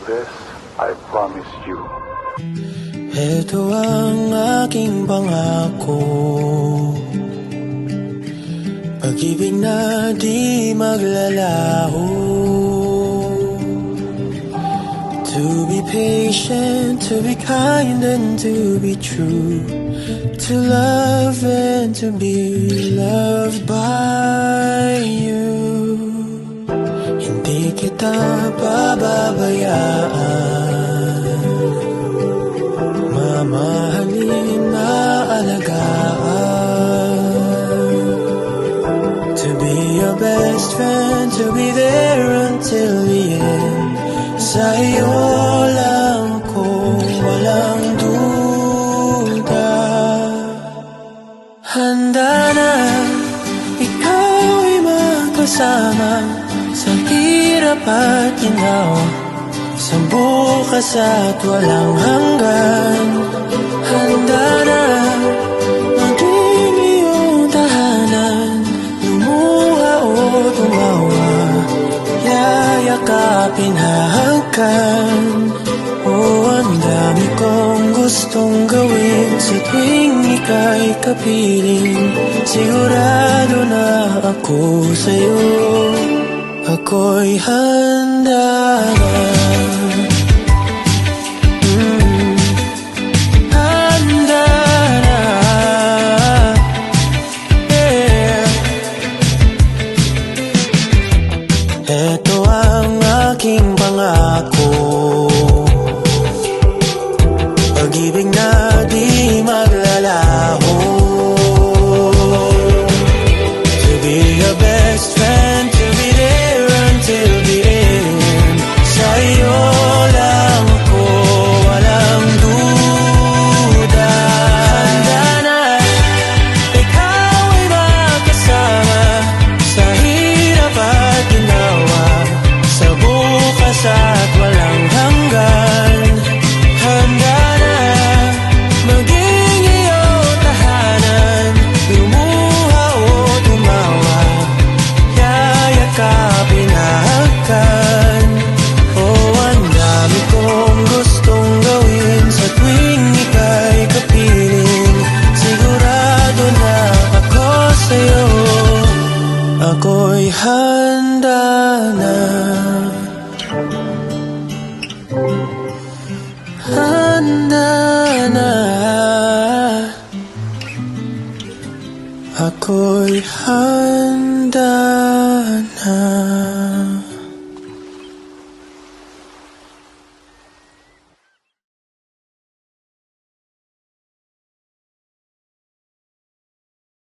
This I promise you. Ito ang aking pangako, pag-ibig na di maglalaho. To be patient, to be kind and to be true, to love and to be loved by you. Hindi kita pababayaan, mamahalin na alagaan. To be your best friend, to be there until the end. Sa iyo lang ko walang duda. Handa na ikaw ay magkasama sa hirap at ginawa, sa bukas at walang hanggan. Handa na maging iyong tahanan, lumuha o tumawa, yayakapin, hahagkan. Ang dami kong gustong gawin sa tuwing ika'y kapiling. Sigurado na ako sa'yo, ako'y handa na. Handa na, yeah. Ito ang aking pangako, pag-ibig na di maglalaho. To be your best friend, to be there until the end. Sa iyo lang ko walang duda. Handa na ikaw ay makasama sa hirap at ginawa, sa bukas at walang hanggan. Handa na maging iyong tahanan, lumuha o tumawa, yayakapin, hahagkan. Ang dami kong gustong gawin sa tuwing ika'y kapiling. Sigurado na ako sa'yo, ako'y handa na. Handa na, ako'y handa na.